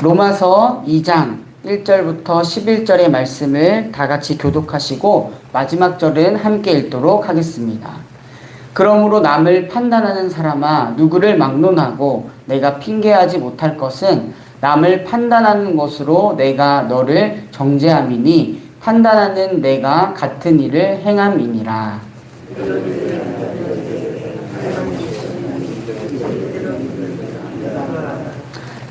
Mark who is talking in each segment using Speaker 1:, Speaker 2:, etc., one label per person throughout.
Speaker 1: 로마서 2장 1절부터 11절의 말씀을 다 같이 교독하시고 마지막 절은 함께 읽도록 하겠습니다. 그러므로 남을 판단하는 사람아, 누구를 막론하고 내가 핑계하지 못할 것은 남을 판단하는 것으로 내가 너를 정죄함이니 판단하는 내가 같은 일을 행함이니라.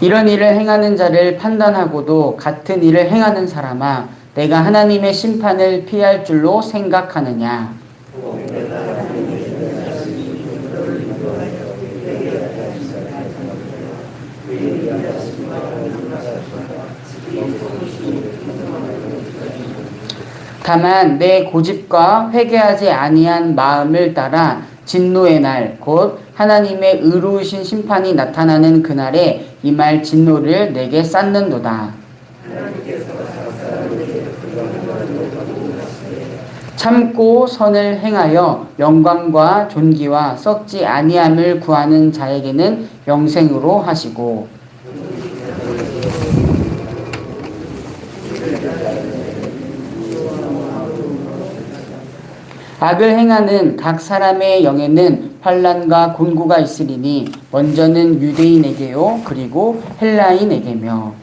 Speaker 1: 이런 일을 행하는 자를 판단하고도 같은 일을 행하는 사람아, 내가 하나님의 심판을 피할 줄로 생각하느냐. 다만 내 고집과 회개하지 아니한 마음을 따라 진노의 날, 곧 하나님의 의로우신 심판이 나타나는 그날에 임할 진노를 내게 쌓는도다. 참고 선을 행하여 영광과 존귀와 썩지 아니함을 구하는 자에게는 영생으로 하시고, 악을 행하는 각 사람의 영에는 환난과 곤고가 있으리니 먼저는 유대인에게요 그리고 헬라인에게며.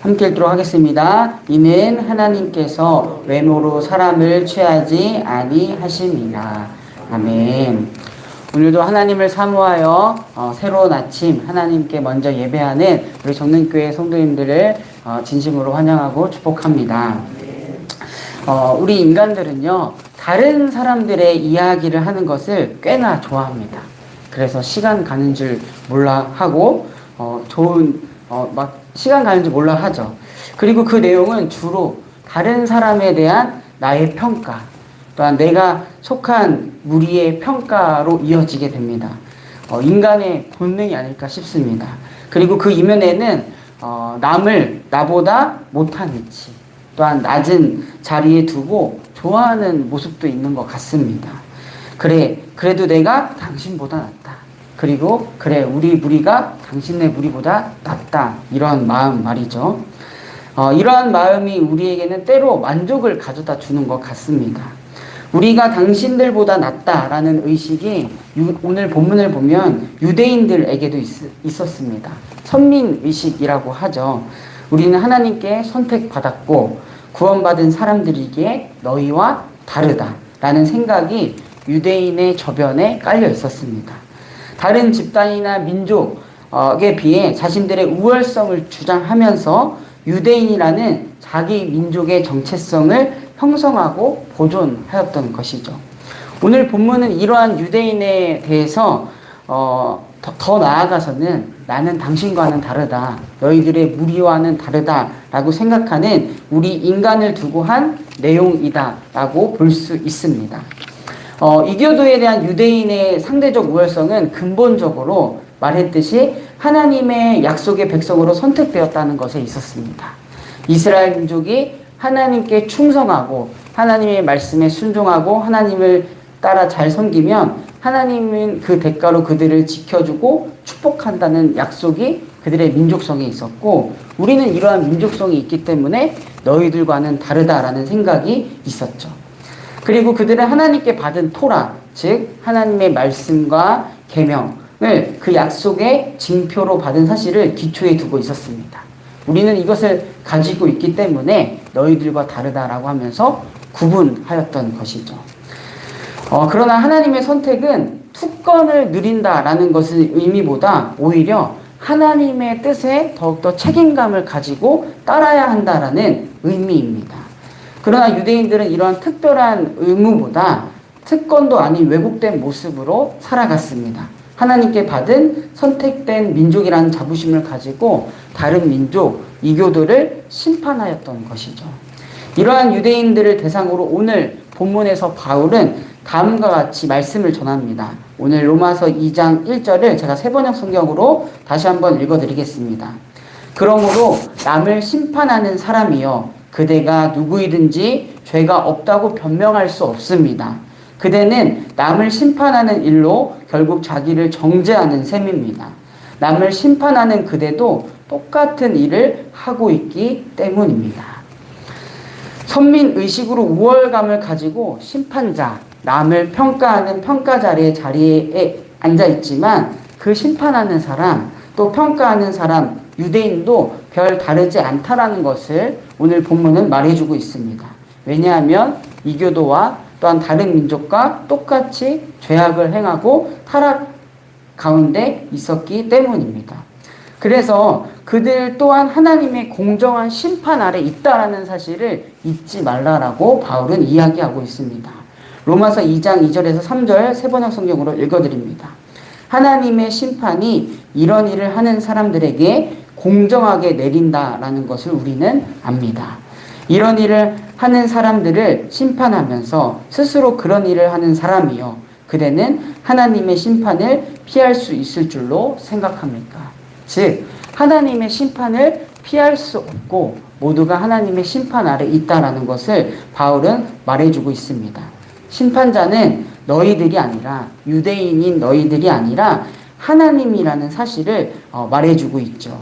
Speaker 1: 함께 읽도록 하겠습니다. 이는 하나님께서 외모로 사람을 취하지 아니하심이라. 아멘. 오늘도 하나님을 사모하여 새로운 아침 하나님께 먼저 예배하는 우리 정능교회 성도님들을 진심으로 환영하고 축복합니다. 우리 인간들은요, 다른 사람들의 이야기를 하는 것을 꽤나 좋아합니다. 그래서 시간 가는 줄 몰라 하고 막 시간 가는 줄 몰라 하죠. 그리고 그 내용은 주로 다른 사람에 대한 나의 평가, 또한 내가 속한 무리의 평가로 이어지게 됩니다. 인간의 본능이 아닐까 싶습니다. 그리고 그 이면에는 남을 나보다 못한 위치, 또한 낮은 자리에 두고 좋아하는 모습도 있는 것 같습니다. 그래도 내가 당신보다 낫다. 그리고 우리 무리가 당신네 무리보다 낫다. 이런 마음 말이죠. 이러한 마음이 우리에게는 때로 만족을 가져다 주는 것 같습니다. 우리가 당신들보다 낫다라는 의식이 오늘 본문을 보면 유대인들에게도 있었습니다. 선민의식이라고 하죠. 우리는 하나님께 선택받았고 구원받은 사람들이기에 너희와 다르다라는 생각이 유대인의 저변에 깔려 있었습니다. 다른 집단이나 민족에 비해 자신들의 우월성을 주장하면서 유대인이라는 자기 민족의 정체성을 형성하고 보존하였던 것이죠. 오늘 본문은 이러한 유대인에 대해서 더 나아가서는 나는 당신과는 다르다, 너희들의 무리와는 다르다 라고 생각하는 우리 인간을 두고 한 내용이다 라고 볼 수 있습니다. 이교도에 대한 유대인의 상대적 우월성은 근본적으로 말했듯이 하나님의 약속의 백성으로 선택되었다는 것에 있었습니다. 이스라엘 민족이 하나님께 충성하고 하나님의 말씀에 순종하고 하나님을 따라 잘 섬기면 하나님은 그 대가로 그들을 지켜주고 축복한다는 약속이 그들의 민족성에 있었고, 우리는 이러한 민족성이 있기 때문에 너희들과는 다르다라는 생각이 있었죠. 그리고 그들은 하나님께 받은 토라, 즉 하나님의 말씀과 계명을 그 약속의 징표로 받은 사실을 기초에 두고 있었습니다. 우리는 이것을 가지고 있기 때문에 너희들과 다르다라고 하면서 구분하였던 것이죠. 그러나 하나님의 선택은 특권을 누린다라는 것의 의미보다 오히려 하나님의 뜻에 더욱더 책임감을 가지고 따라야 한다라는 의미입니다. 그러나 유대인들은 이러한 특별한 의무보다 특권도 아닌 왜곡된 모습으로 살아갔습니다. 하나님께 받은 선택된 민족이라는 자부심을 가지고 다른 민족, 이교도를 심판하였던 것이죠. 이러한 유대인들을 대상으로 오늘 본문에서 바울은 다음과 같이 말씀을 전합니다. 오늘 로마서 2장 1절을 제가 세번역 성경으로 다시 한번 읽어드리겠습니다. 그러므로 남을 심판하는 사람이여 그대가 누구이든지 죄가 없다고 변명할 수 없습니다. 그대는 남을 심판하는 일로 결국 자기를 정죄하는 셈입니다. 남을 심판하는 그대도 똑같은 일을 하고 있기 때문입니다. 선민의식으로 우월감을 가지고 심판자, 남을 평가하는 평가자리의 자리에 앉아있지만 그 심판하는 사람, 또 평가하는 사람, 유대인도 별 다르지 않다라는 것을 오늘 본문은 말해주고 있습니다. 왜냐하면 이교도와 또한 다른 민족과 똑같이 죄악을 행하고 타락 가운데 있었기 때문입니다. 그래서 그들 또한 하나님의 공정한 심판 아래 있다라는 사실을 잊지 말라라고 바울은 이야기하고 있습니다. 로마서 2장 2절에서 3절 세번역 성경으로 읽어드립니다. 하나님의 심판이 이런 일을 하는 사람들에게 공정하게 내린다라는 것을 우리는 압니다. 이런 일을 하는 사람들을 심판하면서 스스로 그런 일을 하는 사람이요, 그대는 하나님의 심판을 피할 수 있을 줄로 생각합니까? 즉 하나님의 심판을 피할 수 없고 모두가 하나님의 심판 아래 있다라는 것을 바울은 말해주고 있습니다. 심판자는 너희들이 아니라, 유대인인 너희들이 아니라 하나님이라는 사실을 말해주고 있죠.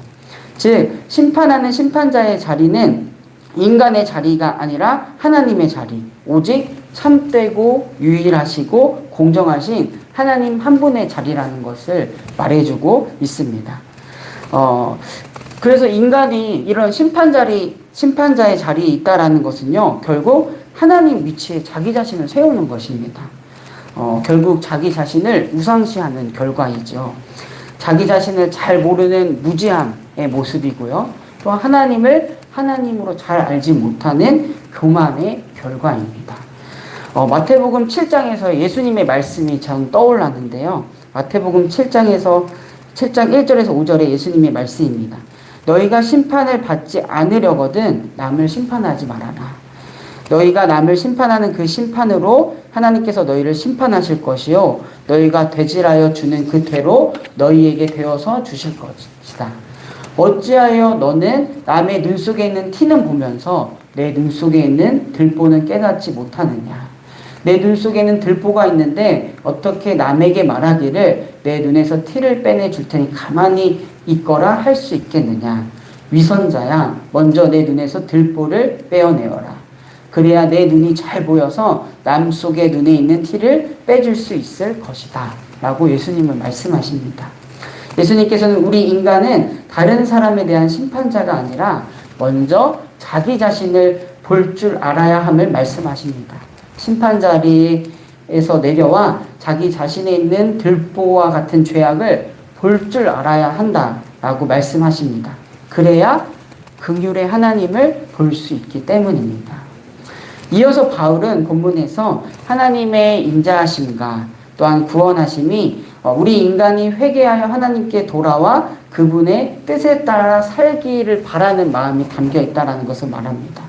Speaker 1: 즉 심판하는 심판자의 자리는 인간의 자리가 아니라 하나님의 자리, 오직 참되고 유일하시고 공정하신 하나님 한 분의 자리라는 것을 말해주고 있습니다. 그래서 인간이 이런 심판자의 자리에 있다라는 것은요, 결국 하나님 위치에 자기 자신을 세우는 것입니다. 결국 자기 자신을 우상시하는 결과이죠. 자기 자신을 잘 모르는 무지함의 모습이고요. 또 하나님을 하나님으로 잘 알지 못하는 교만의 결과입니다. 마태복음 7장에서 예수님의 말씀이 전 떠올랐는데요. 마태복음 7장 1절에서 5절의 예수님의 말씀입니다. 너희가 심판을 받지 않으려거든 남을 심판하지 말아라. 너희가 남을 심판하는 그 심판으로 하나님께서 너희를 심판하실 것이요, 너희가 되질하여 주는 그 되로 너희에게 되어서 주실 것이다. 어찌하여 너는 남의 눈 속에 있는 티는 보면서 내 눈 속에 있는 들보는 깨닫지 못하느냐. 내 눈 속에는 들보가 있는데 어떻게 남에게 말하기를 내 눈에서 티를 빼내줄 테니 가만히 있거라 할 수 있겠느냐. 위선자야, 먼저 내 눈에서 들보를 빼어내어라. 그래야 내 눈이 잘 보여서 남 속의 눈에 있는 티를 빼줄 수 있을 것이다 라고 예수님은 말씀하십니다. 예수님께서는 우리 인간은 다른 사람에 대한 심판자가 아니라 먼저 자기 자신을 볼 줄 알아야 함을 말씀하십니다. 심판 자리에서 내려와 자기 자신에 있는 들보와 같은 죄악을 볼 줄 알아야 한다라고 말씀하십니다. 그래야 긍휼의 하나님을 볼 수 있기 때문입니다. 이어서 바울은 본문에서 하나님의 인자하심과 또한 구원하심이 우리 인간이 회개하여 하나님께 돌아와 그분의 뜻에 따라 살기를 바라는 마음이 담겨 있다는 것을 말합니다.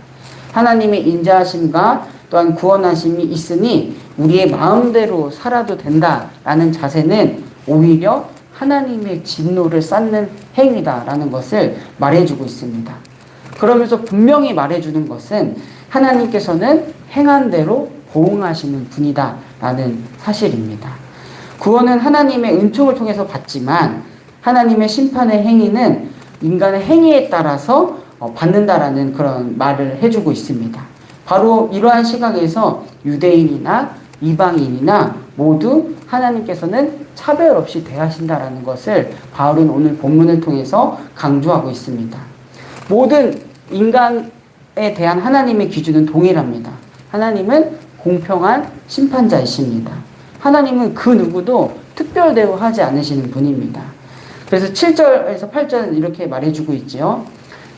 Speaker 1: 하나님의 인자하심과 또한 구원하심이 있으니 우리의 마음대로 살아도 된다라는 자세는 오히려 하나님의 진노를 쌓는 행위다라는 것을 말해주고 있습니다. 그러면서 분명히 말해주는 것은 하나님께서는 행한 대로 보응하시는 분이다라는 사실입니다. 구원은 하나님의 은총을 통해서 받지만 하나님의 심판의 행위는 인간의 행위에 따라서 받는다라는 그런 말을 해주고 있습니다. 바로 이러한 시각에서 유대인이나 이방인이나 모두 하나님께서는 차별 없이 대하신다라는 것을 바울은 오늘 본문을 통해서 강조하고 있습니다. 모든 인간에 대한 하나님의 기준은 동일합니다. 하나님은 공평한 심판자이십니다. 하나님은 그 누구도 특별 대우하지 않으시는 분입니다. 그래서 7절에서 8절은 이렇게 말해주고 있지요.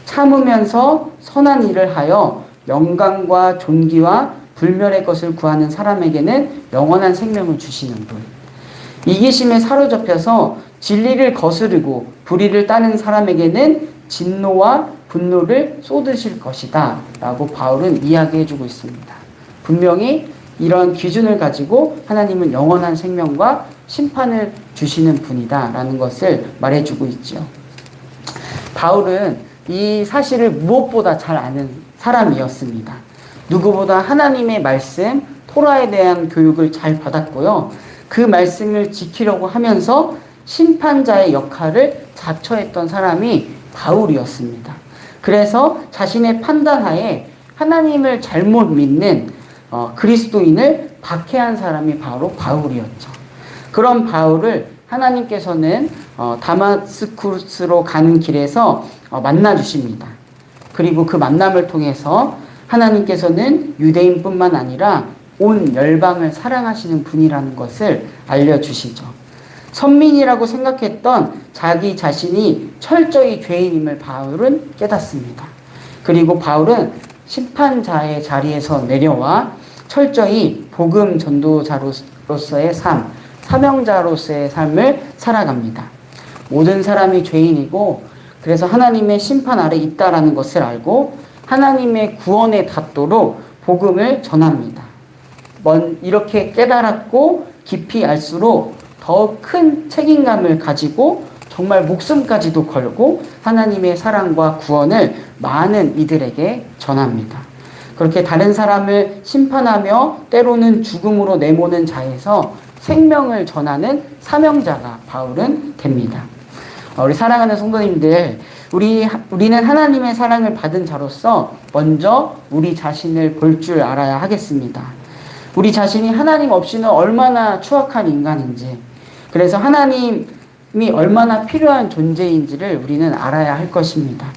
Speaker 1: 참으면서 선한 일을 하여 영광과 존귀와 불멸의 것을 구하는 사람에게는 영원한 생명을 주시는 분. 이기심에 사로잡혀서 진리를 거스르고 불의를 따는 사람에게는 진노와 분노를 쏟으실 것이다 라고 바울은 이야기해주고 있습니다. 분명히 이런 기준을 가지고 하나님은 영원한 생명과 심판을 주시는 분이다 라는 것을 말해주고 있죠. 바울은 이 사실을 무엇보다 잘 아는 사람이었습니다. 누구보다 하나님의 말씀, 토라에 대한 교육을 잘 받았고요. 그 말씀을 지키려고 하면서 심판자의 역할을 자처했던 사람이 바울이었습니다. 그래서 자신의 판단하에 하나님을 잘못 믿는 그리스도인을 박해한 사람이 바로 바울이었죠. 그런 바울을 하나님께서는 다마스쿠스로 가는 길에서 만나 주십니다. 그리고 그 만남을 통해서 하나님께서는 유대인뿐만 아니라 온 열방을 사랑하시는 분이라는 것을 알려주시죠. 선민이라고 생각했던 자기 자신이 철저히 죄인임을 바울은 깨닫습니다. 그리고 바울은 심판자의 자리에서 내려와 철저히 복음 전도자로서의 삶, 사명자로서의 삶을 살아갑니다. 모든 사람이 죄인이고 그래서 하나님의 심판 아래 있다라는 것을 알고 하나님의 구원에 닿도록 복음을 전합니다. 이렇게 깨달았고 깊이 알수록 더 큰 책임감을 가지고 정말 목숨까지도 걸고 하나님의 사랑과 구원을 많은 이들에게 전합니다. 그렇게 다른 사람을 심판하며 때로는 죽음으로 내모는 자에서 생명을 전하는 사명자가 바울은 됩니다. 우리 사랑하는 성도님들, 우리는 하나님의 사랑을 받은 자로서 먼저 우리 자신을 볼 줄 알아야 하겠습니다. 우리 자신이 하나님 없이는 얼마나 추악한 인간인지, 그래서 하나님이 얼마나 필요한 존재인지를 우리는 알아야 할 것입니다.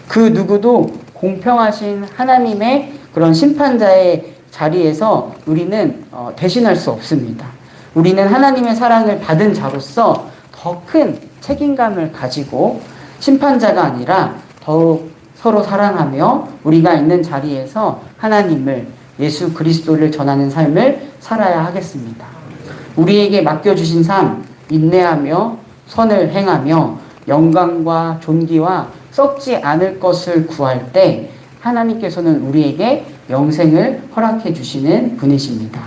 Speaker 1: 그 누구도 공평하신 하나님의 그런 심판자의 자리에서 우리는 대신할 수 없습니다. 우리는 하나님의 사랑을 받은 자로서 더 큰 책임감을 가지고 심판자가 아니라 더욱 서로 사랑하며 우리가 있는 자리에서 하나님을, 예수 그리스도를 전하는 삶을 살아야 하겠습니다. 우리에게 맡겨주신 삶, 인내하며 선을 행하며 영광과 존귀와 썩지 않을 것을 구할 때 하나님께서는 우리에게 영생을 허락해 주시는 분이십니다.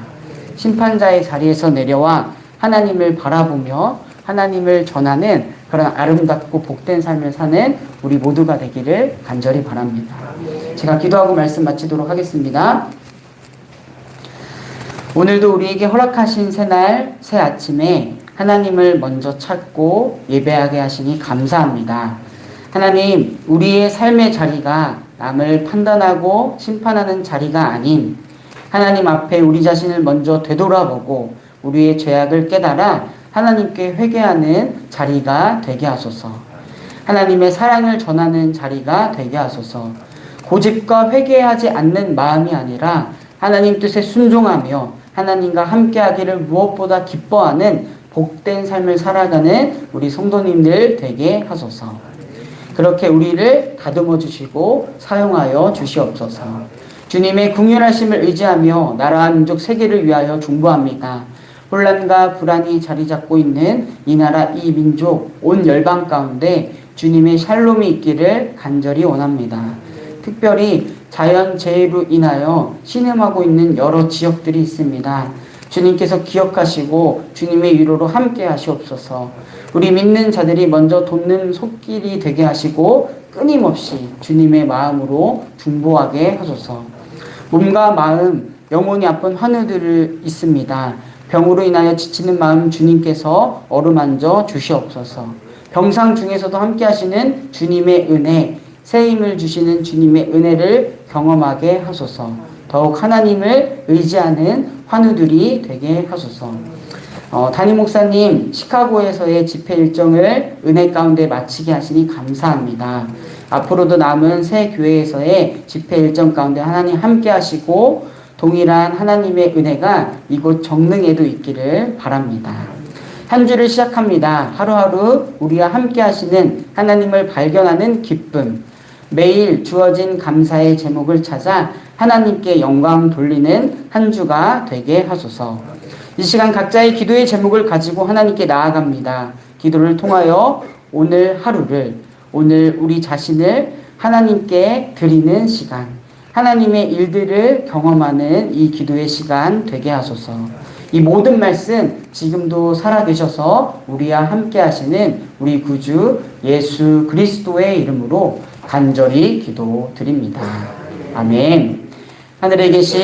Speaker 1: 심판자의 자리에서 내려와 하나님을 바라보며 하나님을 전하는 그런 아름답고 복된 삶을 사는 우리 모두가 되기를 간절히 바랍니다. 제가 기도하고 말씀 마치도록 하겠습니다. 오늘도 우리에게 허락하신 새날, 새 아침에 하나님을 먼저 찾고 예배하게 하시니 감사합니다. 하나님, 우리의 삶의 자리가 남을 판단하고 심판하는 자리가 아닌 하나님 앞에 우리 자신을 먼저 되돌아보고 우리의 죄악을 깨달아 하나님께 회개하는 자리가 되게 하소서. 하나님의 사랑을 전하는 자리가 되게 하소서. 고집과 회개하지 않는 마음이 아니라 하나님 뜻에 순종하며 하나님과 함께하기를 무엇보다 기뻐하는 복된 삶을 살아가는 우리 성도님들 되게 하소서. 그렇게 우리를 다듬어 주시고 사용하여 주시옵소서. 주님의 궁휼하심을 의지하며 나라와 민족 세계를 위하여 중보합니다. 혼란과 불안이 자리 잡고 있는 이 나라 이 민족 온 열방 가운데 주님의 샬롬이 있기를 간절히 원합니다. 특별히 자연재해로 인하여 신음하고 있는 여러 지역들이 있습니다. 주님께서 기억하시고 주님의 위로로 함께 하시옵소서. 우리 믿는 자들이 먼저 돕는 손길이 되게 하시고 끊임없이 주님의 마음으로 중보하게 하소서. 몸과 마음, 영혼이 아픈 환우들이 있습니다. 병으로 인하여 지치는 마음 주님께서 어루만져 주시옵소서. 병상 중에서도 함께 하시는 주님의 은혜, 새 힘을 주시는 주님의 은혜를 경험하게 하소서. 더욱 하나님을 의지하는 환우들이 되게 하소서. 담임 목사님 시카고에서의 집회 일정을 은혜 가운데 마치게 하시니 감사합니다. 앞으로도 남은 새 교회에서의 집회 일정 가운데 하나님 함께 하시고 동일한 하나님의 은혜가 이곳 정릉에도 있기를 바랍니다. 한 주를 시작합니다. 하루하루 우리와 함께 하시는 하나님을 발견하는 기쁨, 매일 주어진 감사의 제목을 찾아 하나님께 영광 돌리는 한 주가 되게 하소서. 이 시간 각자의 기도의 제목을 가지고 하나님께 나아갑니다. 기도를 통하여 오늘 하루를, 오늘 우리 자신을 하나님께 드리는 시간, 하나님의 일들을 경험하는 이 기도의 시간 되게 하소서. 이 모든 말씀 지금도 살아계셔서 우리와 함께 하시는 우리 구주 예수 그리스도의 이름으로 간절히 기도드립니다. 아멘. 하늘에 계신